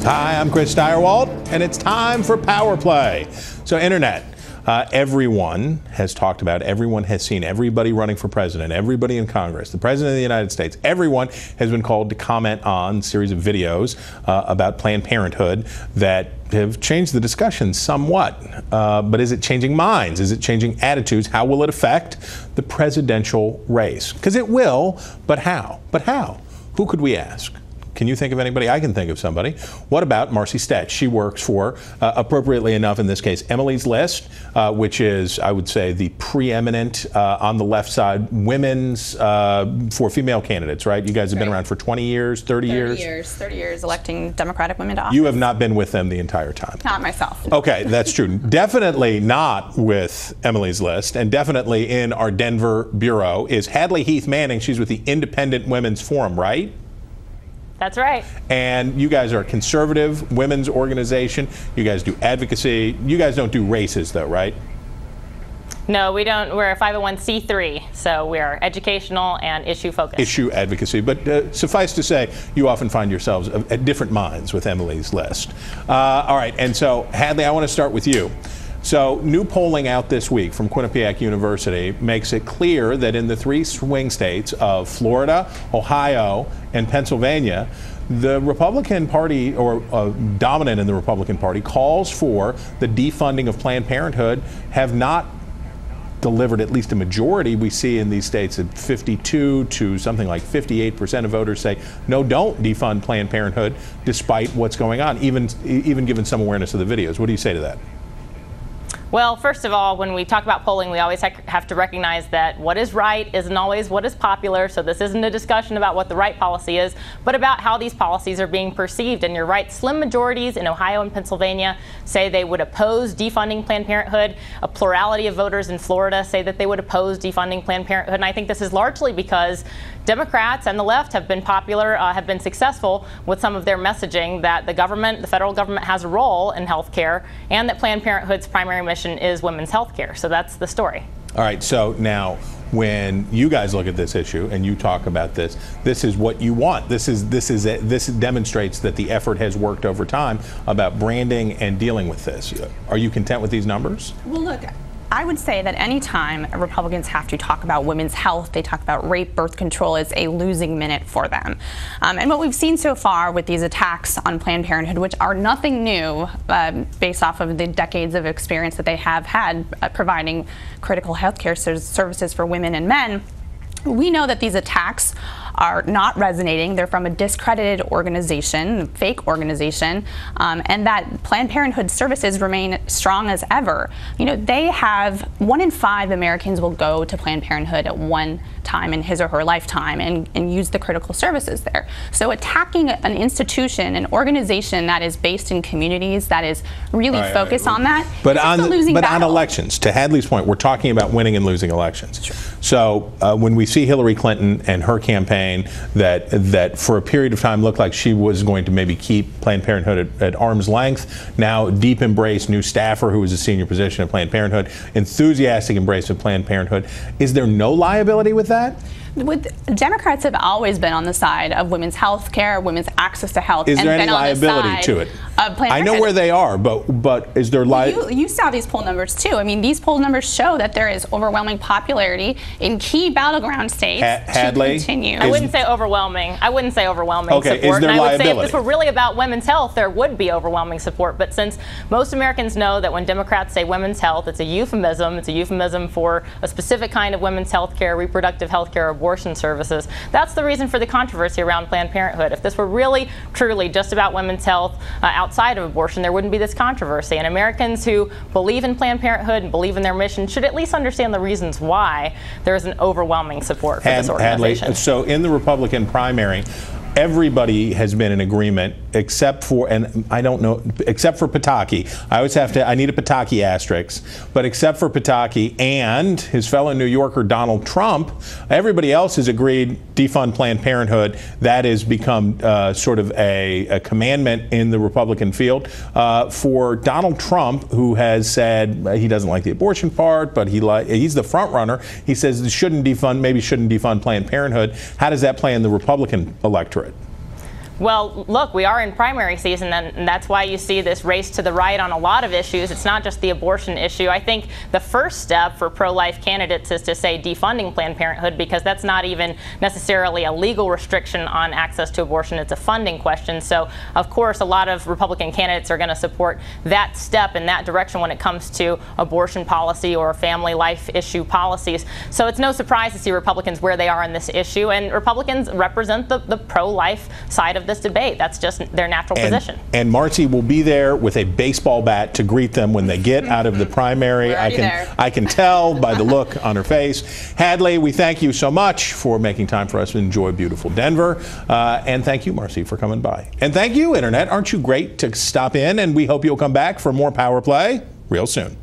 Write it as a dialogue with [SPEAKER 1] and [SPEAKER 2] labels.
[SPEAKER 1] Hi, I'm Chris Stirewalt, and it's time for Power Play. So, Internet. Everyone has talked about, everyone has seen, everybody running for president, everybody in Congress, the President of the United States, everyone has been called to comment on a series of videos about Planned Parenthood that have changed the discussion somewhat. But is it changing minds? Is it changing attitudes? How will it affect the presidential race? Because it will, but how? But how? Who could we ask? Can you think of anybody? I can think of somebody. What about Marcy Stech? She works for, appropriately enough in this case, Emily's List, which is, I would say, the preeminent on the left side women's for female candidates, right? You guys have been around for 20 years, 30 years?
[SPEAKER 2] 30 years electing Democratic women to office.
[SPEAKER 1] You have not been with them the entire time?
[SPEAKER 2] Not myself.
[SPEAKER 1] Okay, that's true. Definitely not with Emily's List, and definitely in our Denver bureau is Hadley Heath Manning. She's with the Independent Women's Forum, right?
[SPEAKER 3] That's right.
[SPEAKER 1] And you guys are a conservative women's organization. You guys do advocacy. You guys don't do races, though, right?
[SPEAKER 3] No, we don't. We're a 501c3, so we are educational and issue focused. Issue
[SPEAKER 1] advocacy. But suffice to say, you often find yourselves at different minds with Emily's List. All right, and so, Hadley, I want to start with you. So, new polling out this week from Quinnipiac University makes it clear that in the three swing states of Florida, Ohio, and Pennsylvania, the Republican Party, or dominant in the Republican Party, calls for the defunding of Planned Parenthood have not delivered at least a majority. We see in these states that 52 to something like 58% of voters say, no, don't defund Planned Parenthood, despite what's going on, even given some awareness of the videos. What do you say to that?
[SPEAKER 3] Well, first of all, when we talk about polling, we always have to recognize that what is right isn't always what is popular. So this isn't a discussion about what the right policy is, but about how these policies are being perceived. And you're right, slim majorities in Ohio and Pennsylvania say they would oppose defunding Planned Parenthood. A plurality of voters in Florida say that they would oppose defunding Planned Parenthood. And I think this is largely because Democrats and the left have been popular, have been successful with some of their messaging that the government, the federal government, has a role in health care, and that Planned Parenthood's primary mission is women's health care. So that's the story.
[SPEAKER 1] All right, so now when you guys look at this issue and you talk about this, this is what you want. This demonstrates that the effort has worked over time about branding and dealing with this. Are you content with these numbers?
[SPEAKER 2] Well, look, I would say that any time Republicans have to talk about women's health, they talk about rape, birth control, is a losing minute for them. And what we've seen so far with these attacks on Planned Parenthood, which are nothing new based off of the decades of experience that they have had providing critical health care services for women and men, we know that these attacks are not resonating. They're from a discredited organization, fake organization, and that Planned Parenthood services remain strong as ever. You know, they have 1 in 5 Americans will go to Planned Parenthood at one time in his or her lifetime and use the critical services there. So attacking an institution, an organization that is based in communities, that is really focused on that,
[SPEAKER 1] but on elections, to Hadley's point, we're talking about winning and losing elections. Sure. So when we see Hillary Clinton and her campaign that for a period of time looked like she was going to maybe keep Planned Parenthood at arm's length, now deep embrace, new staffer who was a senior position at Planned Parenthood, enthusiastic embrace of Planned Parenthood. Is there no liability with that?
[SPEAKER 2] Democrats have always been on the side of women's health care, women's access to health.
[SPEAKER 1] Is there any liability to it? I know where they are, but is there liability?
[SPEAKER 2] You saw these poll numbers too. I mean, these poll numbers show that there is overwhelming popularity in key battleground states.
[SPEAKER 1] Hadley,
[SPEAKER 2] to continue.
[SPEAKER 3] I wouldn't say overwhelming. I wouldn't say overwhelming
[SPEAKER 1] support.
[SPEAKER 3] Is there
[SPEAKER 1] and
[SPEAKER 3] I would say if this were really about women's health, there would be overwhelming support. But since most Americans know that when Democrats say women's health, it's a euphemism. It's a euphemism for a specific kind of women's health care, reproductive health care, abortion services. That's the reason for the controversy around Planned Parenthood. If this were really, truly just about women's health outside of abortion, there wouldn't be this controversy. And Americans who believe in Planned Parenthood and believe in their mission should at least understand the reasons why there is an overwhelming support for this organization.
[SPEAKER 1] Hadley, so in the Republican primary, everybody has been in agreement except for, and I don't know, except for Pataki. I need a Pataki asterisk, but except for Pataki and his fellow New Yorker Donald Trump, everybody else has agreed defund Planned Parenthood. That has become sort of a commandment in the Republican field. For Donald Trump, who has said he doesn't like the abortion part, but he's the front runner. He says maybe shouldn't defund Planned Parenthood. How does that play in the Republican electorate?
[SPEAKER 3] Well, look, we are in primary season, and that's why you see this race to the right on a lot of issues. It's not just the abortion issue. I think the first step for pro-life candidates is to say defunding Planned Parenthood, because that's not even necessarily a legal restriction on access to abortion. It's a funding question. So, of course, a lot of Republican candidates are going to support that step in that direction when it comes to abortion policy or family life issue policies. So it's no surprise to see Republicans where they are in this issue, and Republicans represent the pro-life side of this debate. That's just their natural position.
[SPEAKER 1] And Marcy will be there with a baseball bat to greet them when they get out of the primary. I can tell by the look on her face. Hadley, we thank you so much for making time for us to enjoy beautiful Denver. And thank you, Marcy, for coming by. And thank you, Internet. Aren't you great to stop in? And we hope you'll come back for more Power Play real soon.